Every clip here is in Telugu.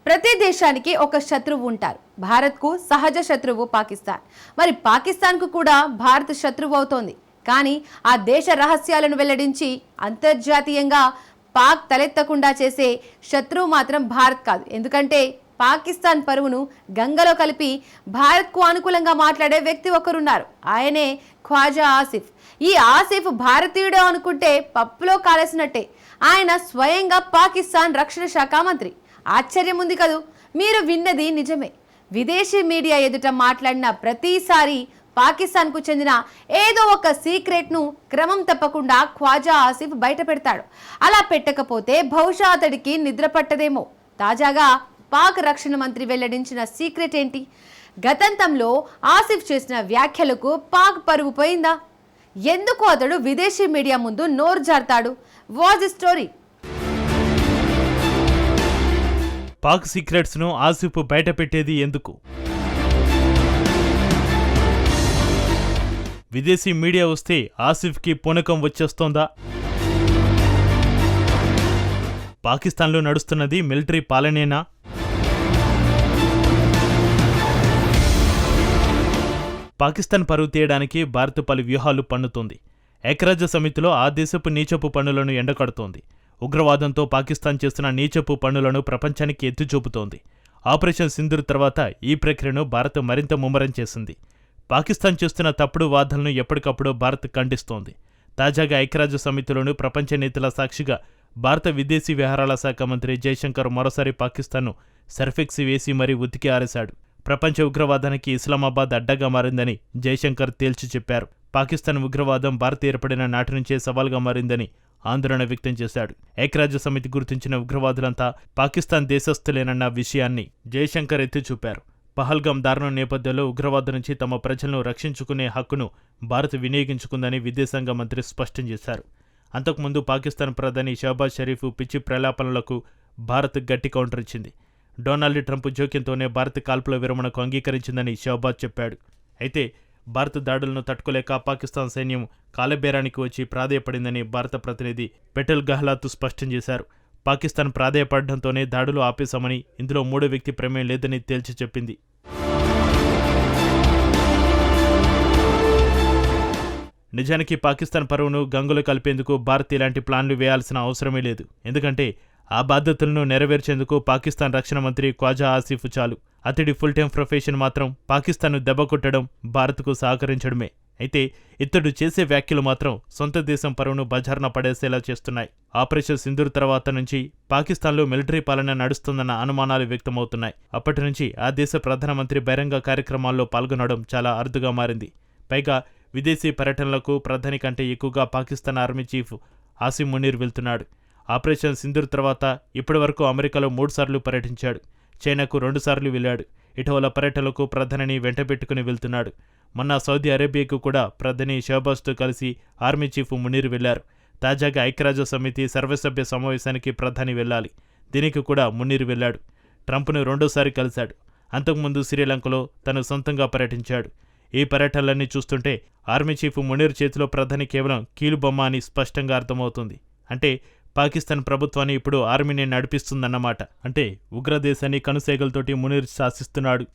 ప్రతి దేశానికి ఒక శత్రువు ఉంటారు. భారత్కు సహజ శత్రువు పాకిస్తాన్. మరి పాకిస్తాన్కు కూడా భారత్ శత్రువు అవుతోంది. కానీ ఆ దేశ రహస్యాలను వెల్లడించి అంతర్జాతీయంగా పాక్ తలెత్తకుండా చేసే శత్రువు మాత్రం భారత్ కాదు. ఎందుకంటే పాకిస్తాన్ పరువును గంగలో కలిపి భారత్కు అనుకూలంగా మాట్లాడే వ్యక్తి ఒకరున్నారు. ఆయనే ఖ్వాజా ఆసిఫ్. ఈ ఆసిఫ్ భారతీయుడే అనుకుంటే పప్పులో కాలేసినట్టే. ఆయన స్వయంగా పాకిస్తాన్ రక్షణ శాఖ మంత్రి. ఆశ్చర్యం ఉంది కదూ? మీరు విన్నది నిజమే. విదేశీ మీడియా ఎదుట మాట్లాడిన ప్రతిసారి పాకిస్తాన్కు చెందిన ఏదో ఒక సీక్రెట్ను క్రమం తప్పకుండా ఖ్వాజా ఆసిఫ్ బయట పెడతాడు. అలా పెట్టకపోతే బహుశా అతడికి నిద్ర పట్టదేమో. తాజాగా పాక్ రక్షణ మంత్రి వెల్లడించిన సీక్రెట్ ఏంటి? గతంలో ఆసిఫ్ చేసిన వ్యాఖ్యలకు పాక్ పరువు పోయిందా? ఎందుకు అతడు విదేశీ మీడియా ముందు నోరు జారుతాడు? Was the story? పాక్ సీక్రెట్స్ను ఆసిఫ్ బయట పెట్టేది ఎందుకు? విదేశీ మీడియా వస్తే ఆసిఫ్కి పూనకం వచ్చేస్తోందా? పాకిస్తాన్లో నడుస్తున్నది మిలిటరీ పాలనేనా? పాకిస్తాన్ పరువు తీయడానికి భారత్ పలు వ్యూహాలు పన్నుతోంది. ఐక్యరాజ్య సమితిలో ఆ దేశపు నీచపు పన్నులను ఎండకడుతోంది. ఉగ్రవాదంతో పాకిస్తాన్ చేస్తున్న నీచపు పన్నులను ప్రపంచానికి ఎత్తిచూపుతోంది. ఆపరేషన్ సింధూర్ తర్వాత ఈ ప్రక్రియను భారత్ మరింత ముమ్మరం చేసింది. పాకిస్తాన్ చేస్తున్న తప్పుడు వాదనలను ఎప్పటికప్పుడు భారత్ ఖండిస్తోంది. తాజాగా ఐక్యరాజ్య సమితిలోని ప్రపంచ నేతల సాక్షిగా భారత విదేశీ వ్యవహారాల శాఖ మంత్రి జైశంకర్ మరోసారి పాకిస్తాన్ను సర్ఫెక్సి వేసి మరీ ఉతికి ఆరేశాడు. ప్రపంచ ఉగ్రవాదానికి ఇస్లామాబాద్ అడ్డగా మారిందని జైశంకర్ తేల్చి చెప్పారు. పాకిస్తాన్ ఉగ్రవాదం భారత్ ఏర్పడిన నాటి నుంచే సవాల్గా మారిందని ఆందోళన వ్యక్తం చేశాడు. ఐక్యరాజ్య సమితి గుర్తించిన ఉగ్రవాదులంతా పాకిస్తాన్ దేశస్థులేనన్న విషయాన్ని జైశంకర్ ఎత్తి చూపారు. పహల్గాం దారుణం నేపథ్యంలో ఉగ్రవాదం నుంచి తమ ప్రజలను రక్షించుకునే హక్కును భారత్ వినియోగించుకుందని విదేశాంగ మంత్రి స్పష్టం చేశారు. అంతకుముందు పాకిస్తాన్ ప్రధాని షహబాజ్ షరీఫ్ పిచ్చి ప్రలాపనలకు భారత్ గట్టి కౌంటర్ ఇచ్చింది. డొనాల్డ్ ట్రంప్ జోక్యంతోనే భారత్ కాల్పుల విరమణకు అంగీకరించిందని షహబాజ్ చెప్పాడు. అయితే భారత్ దాడులను తట్టుకోలేక పాకిస్తాన్ సైన్యం కాలబేరానికి వచ్చి ప్రాధేయపడిందని భారత ప్రతినిధి పెటల్ గహ్లాత్ స్పష్టం చేశారు. పాకిస్తాన్ ప్రాధేయపడడంతోనే దాడులు ఆపేశామని, ఇందులో మూడో వ్యక్తి ప్రమేయం లేదని తేల్చి చెప్పింది. నిజానికి పాకిస్తాన్ పరువును గంగులు కలిపేందుకు భారత్ ఇలాంటి ప్లాన్లు వేయాల్సిన అవసరమే లేదు. ఎందుకంటే ఆ బాధ్యతలను నెరవేర్చేందుకు పాకిస్తాన్ రక్షణ మంత్రి ఖ్వాజా ఆసిఫ్ చాలు. అతడి ఫుల్ టైం ప్రొఫెషన్ మాత్రం పాకిస్తాన్ను దెబ్బకొట్టడం, భారత్కు సహకరించడమే. అయితే ఇతడు చేసే వ్యాఖ్యలు మాత్రం సొంత దేశం పరువును బజార్న పడేసేలా చేస్తున్నాయి. ఆపరేషన్ సింధూర్ తర్వాత నుంచి పాకిస్తాన్లో మిలిటరీ పాలన నడుస్తుందన్న అనుమానాలు వ్యక్తమవుతున్నాయి. అప్పటి నుంచి ఆ దేశ ప్రధానమంత్రి బహిరంగ కార్యక్రమాల్లో పాల్గొనడం చాలా అరుదుగా మారింది. పైగా విదేశీ పర్యటనలకు ప్రధాని కంటే ఎక్కువగా పాకిస్తాన్ ఆర్మీ చీఫ్ ఆసిమ్ మునీర్ వెళ్తున్నాడు. ఆపరేషన్ సింధూర్ తర్వాత ఇప్పటివరకు అమెరికాలో 3 సార్లు పర్యటించాడు. చైనాకు 2 సార్లు వెళ్లాడు. ఇటీవల పర్యటనలకు ప్రధానిని వెంటబెట్టుకుని వెళ్తున్నాడు. మొన్న సౌదీ అరేబియాకు కూడా ప్రధాని షహబాజ్తో కలిసి ఆర్మీ చీఫ్ మునీర్ వెళ్లారు. తాజాగా ఐక్యరాజ్య సమితి సర్వసభ్య సమావేశానికి ప్రధాని వెళ్లాలి. దీనికి కూడా మునీర్ వెళ్లాడు. ట్రంప్ను 2సారి కలిశాడు. అంతకుముందు శ్రీలంకలో తను సొంతంగా పర్యటించాడు. ఈ పర్యటనలన్నీ చూస్తుంటే ఆర్మీ చీఫ్ మునీర్ చేతిలో ప్రధాని కేవలం కీలుబొమ్మ అని స్పష్టంగా అర్థమవుతుంది. అంటే పాకిస్తాన్ ప్రభుత్వాన్ని ఇప్పుడు ఆర్మీని నడిపిస్తుందన్నమాట. అంటే ఉగ్రదేశాన్ని కనుసేగలతోటి మునీర్ శాసిస్తున్నాడు.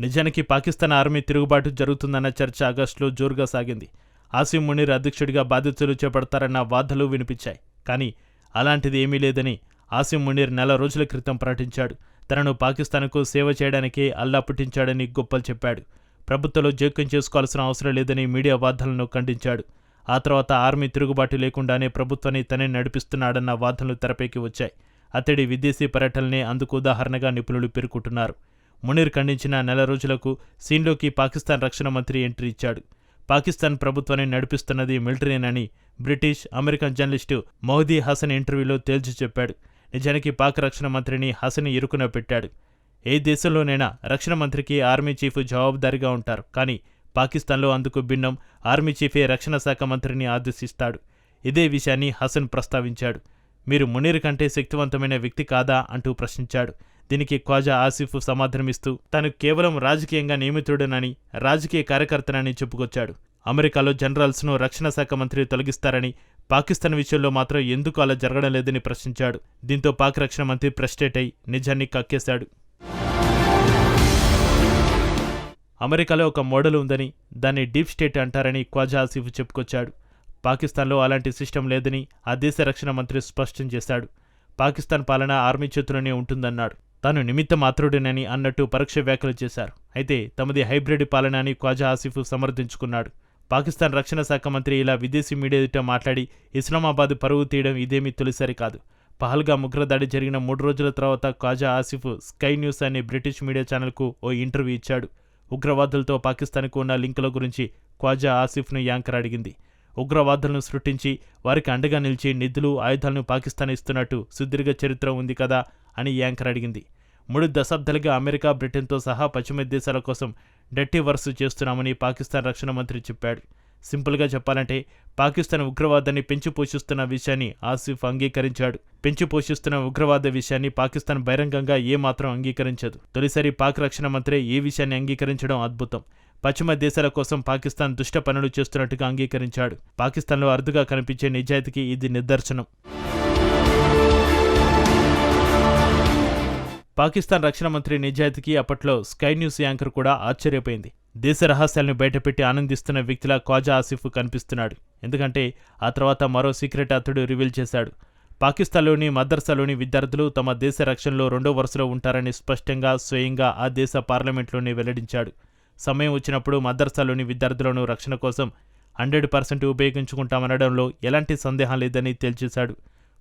నిజానికి పాకిస్తాన్ ఆర్మీ తిరుగుబాటు జరుగుతుందన్న చర్చ ఆగస్టులో జోరుగా సాగింది. ఆసిమ్ మునీర్ అధ్యక్షుడిగా బాధ్యతలు చేపడతారన్న వార్తలు వినిపించాయి. కానీ అలాంటిది ఏమీ లేదని ఆసిమ్ మునీర్ నెల రోజుల క్రితం ప్రకటించాడు. తనను పాకిస్తాన్కు సేవ చేయడానికే అల్లా పుట్టించాడని గొప్పలు చెప్పాడు. ప్రభుత్వంలో జోక్యం చేసుకోవాల్సిన అవసరం లేదని మీడియా వార్తలను ఖండించాడు. ఆ తర్వాత ఆర్మీ తిరుగుబాటు లేకుండానే ప్రభుత్వాన్ని తనే నడిపిస్తున్నాడన్న వార్తలు తెరపైకి వచ్చాయి. అతడి విదేశీ పర్యటనలనే అందుకు ఉదాహరణగా నిపుణులు పేర్కొంటున్నారు. మునీర్ ఖండించిన నెల రోజులకు సీన్లోకి పాకిస్తాన్ రక్షణ మంత్రి ఎంట్రీ ఇచ్చాడు. పాకిస్తాన్ ప్రభుత్వాన్ని నడిపిస్తున్నది మిలిటరీనని British, American journalist Mahdi Hasan ఇంటర్వ్యూలో తేల్చి చెప్పాడు. నిజానికి పాక్ రక్షణ మంత్రిని హసన్ ఇరుకున పెట్టాడు. ఏ దేశంలోనైనా రక్షణ మంత్రికి ఆర్మీ చీఫ్ జవాబుదారీగా ఉంటారు. కానీ పాకిస్తాన్లో అందుకు భిన్నం. ఆర్మీ చీఫే రక్షణ శాఖ మంత్రిని ఆదేశిస్తాడు. ఇదే విషయాన్ని హసన్ ప్రస్తావించాడు. మీరు మునీర్ కంటే శక్తివంతమైన వ్యక్తి కాదా అంటూ ప్రశ్నించాడు. దీనికి ఖ్వాజా ఆసిఫ్ సమాధానమిస్తూ తాను కేవలం రాజకీయంగా నియమితుడనని, రాజకీయ కార్యకర్తనని చెప్పుకొచ్చాడు. అమెరికాలో జనరల్స్ను రక్షణ శాఖ మంత్రి తొలగిస్తారని, పాకిస్తాన్ విషయంలో మాత్రం ఎందుకు అలా జరగడం లేదని ప్రశ్నించాడు. దీంతో పాక్ రక్షణ మంత్రి ఫ్రస్ట్రేట్ అయి నిజాన్ని కక్కేశాడు. అమెరికాలో ఒక మోడల్ ఉందని, దాన్ని డీప్ స్టేట్ అంటారని ఖ్వాజా ఆసిఫ్ చెప్పుకొచ్చాడు. పాకిస్తాన్లో అలాంటి సిస్టమ్ లేదని ఆ దేశ రక్షణ మంత్రి స్పష్టం చేశాడు. పాకిస్తాన్ పాలన ఆర్మీ చేతుల్లోనే ఉంటుందన్నాడు. తాను నిమిత్త మాత్రుడినని అన్నట్టు పరోక్ష వ్యాఖ్యలు చేశారు. అయితే తమది హైబ్రిడ్ పాలన అని ఖ్వాజా ఆసిఫ్ సమర్థించుకున్నాడు. పాకిస్తాన్ రక్షణ శాఖ మంత్రి ఇలా విదేశీ మీడియా ఎదుట మాట్లాడి ఇస్లామాబాద్ పరువు తీయడం ఇదేమీ తొలిసారి కాదు. పహల్గామ్ ఉగ్రదాడి జరిగిన 3 రోజుల తర్వాత ఖ్వాజా ఆసిఫ్ స్కై న్యూస్ అనే బ్రిటిష్ మీడియా ఛానల్కు ఓ ఇంటర్వ్యూ ఇచ్చాడు. ఉగ్రవాదులతో పాకిస్తాన్కు ఉన్న లింకుల గురించి ఖ్వాజా ఆసిఫ్ను యాంకర్ అడిగింది. ఉగ్రవాదులను సృష్టించి వారికి అండగా నిలిచి నిధులు, ఆయుధాలను పాకిస్తాన్ ఇస్తున్నట్టు సుదీర్ఘ చరిత్ర ఉంది కదా అని యాంకర్ అడిగింది. 3 దశాబ్దాలుగా అమెరికా, బ్రిటన్తో సహా పశ్చిమ దేశాల కోసం డర్టీ వర్క్స్ చేస్తున్నామని పాకిస్తాన్ రక్షణ మంత్రి చెప్పాడు. సింపుల్గా చెప్పాలంటే పాకిస్తాన్ ఉగ్రవాదాన్ని పెంచి పోషిస్తున్న విషయాన్ని ఆసిఫ్ అంగీకరించాడు. పెంచి పోషిస్తున్న ఉగ్రవాద విషయాన్ని పాకిస్తాన్ బహిరంగంగా ఏమాత్రం అంగీకరించదు. తొలిసారి పాక్ రక్షణ మంత్రి ఈ విషయాన్ని అంగీకరించడం అద్భుతం. పశ్చిమ దేశాల కోసం పాకిస్తాన్ దుష్ట పనులు చేస్తున్నట్టుగా అంగీకరించాడు. పాకిస్తాన్లో అరుదుగా కనిపించే నిజాయితీకి ఇది నిదర్శనం. పాకిస్తాన్ రక్షణ మంత్రి నిజాయితీకి అప్పట్లో స్కై న్యూస్ యాంకర్ కూడా ఆశ్చర్యపోయింది. దేశ రహస్యాలను బయటపెట్టి ఆనందిస్తున్న వ్యక్తిలా ఖ్వాజా ఆసిఫ్ కనిపిస్తున్నాడు. ఎందుకంటే ఆ తర్వాత మరో సీక్రెట్ అతడు రివీల్ చేశాడు. పాకిస్తాన్లోని మదర్సాలోని విద్యార్థులు తమ దేశ రక్షణలో 2వ వరుసలో ఉంటారని స్పష్టంగా స్వయంగా ఆ దేశ పార్లమెంట్లోనే వెల్లడించాడు. సమయం వచ్చినప్పుడు మదర్సాలోని విద్యార్థులను రక్షణ కోసం 100% ఉపయోగించుకుంటామనడంలో ఎలాంటి సందేహం లేదని తేల్చేశాడు.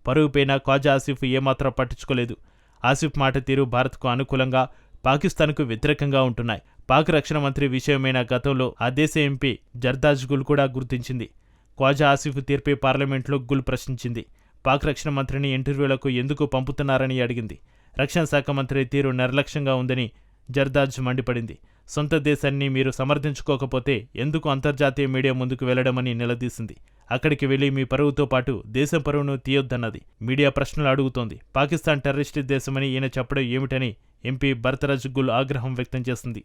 పరుగుపైన ఖ్వాజా ఆసిఫ్ ఏమాత్రం పట్టించుకోలేదు. ఆసిఫ్ మాట తీరు భారత్కు అనుకూలంగా, పాకిస్తాన్కు వ్యతిరేకంగా ఉంటున్నాయి. పాక్ రక్షణ మంత్రి విషయమైన గతంలో ఆ దేశ ఎంపీ జర్దాజ్ గుల్ కూడా గుర్తించింది. ఖ్వాజా ఆసిఫ్ తీర్పై పార్లమెంట్లో గుల్ ప్రశ్నించింది. పాక్ రక్షణ మంత్రిని ఇంటర్వ్యూలకు ఎందుకు పంపుతున్నారని అడిగింది. రక్షణ శాఖ మంత్రి తీరు నిర్లక్ష్యంగా ఉందని జర్దాజ్ మండిపడింది. సొంత దేశాన్ని మీరు సమర్థించుకోకపోతే ఎందుకు అంతర్జాతీయ మీడియా ముందుకు వెళ్లడమని నిలదీసింది. అక్కడికి వెళ్లి మీ పరువుతో పాటు దేశం పరువును తీయొద్దన్నది. మీడియా ప్రశ్నలు అడుగుతోంది. పాకిస్తాన్ టెర్రరిస్టు దేశమని ఈయన చెప్పడం ఏమిటని ఎంపీ బర్తరాజ్ గుల్ ఆగ్రహం వ్యక్తం చేసింది.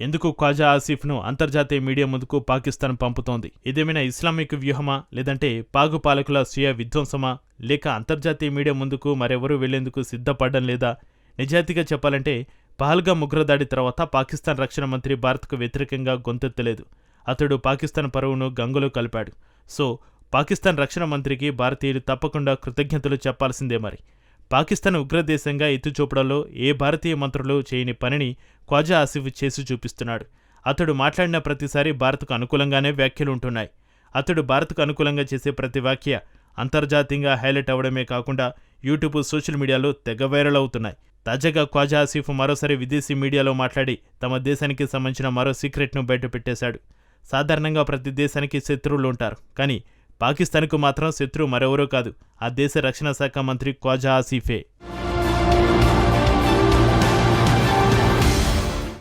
ఎందుకు ఖ్వాజా ఆసిఫ్ను అంతర్జాతీయ మీడియా ముందుకు పాకిస్తాన్ పంపుతోంది? ఇదేమైనా ఇస్లామిక్ వ్యూహమా, లేదంటే పాగు పాలకుల స్వీయ విధ్వంసమా, లేక అంతర్జాతీయ మీడియా ముందుకు మరెవరూ వెళ్లేందుకు సిద్ధపడడం లేదా? నిజాయితీగా చెప్పాలంటే పహల్గామ్ ఉగ్రదాడి తర్వాత పాకిస్తాన్ రక్షణ మంత్రి భారత్కు వ్యతిరేకంగా గొంతెత్తలేదు. అతడు పాకిస్తాన్ పరువును గంగలో కలిపాడు. సో పాకిస్తాన్ రక్షణ మంత్రికి భారతీయులు తప్పకుండా కృతజ్ఞతలు చెప్పాల్సిందే. మరి పాకిస్తాన్ ఉగ్రదేశంగా ఎత్తుచూపడంలో ఏ భారతీయ మంత్రులు చేయని పనిని ఖ్వాజా ఆసిఫ్ చేసి చూపిస్తున్నాడు. అతడు మాట్లాడిన ప్రతిసారి భారత్కు అనుకూలంగానే వ్యాఖ్యలు ఉంటున్నాయి. అతడు భారత్కు అనుకూలంగా చేసే ప్రతి వ్యాఖ్య అంతర్జాతీయంగా హైలైట్ అవడమే కాకుండా యూట్యూబ్, సోషల్ మీడియాలో తెగ వైరల్ అవుతున్నాయి. తాజాగా ఖ్వాజా ఆసిఫ్ మరోసారి విదేశీ మీడియాలో మాట్లాడి తమ దేశానికి సంబంధించిన మరో సీక్రెట్ను బయటపెట్టేశాడు. సాధారణంగా ప్రతి దేశానికి శత్రువులు ఉంటారు, కానీ పాకిస్తాన్కు మాత్రం శత్రువు మరెవరో కాదు, ఆ దేశ రక్షణ శాఖ మంత్రి ఖ్వాజా ఆసిఫే.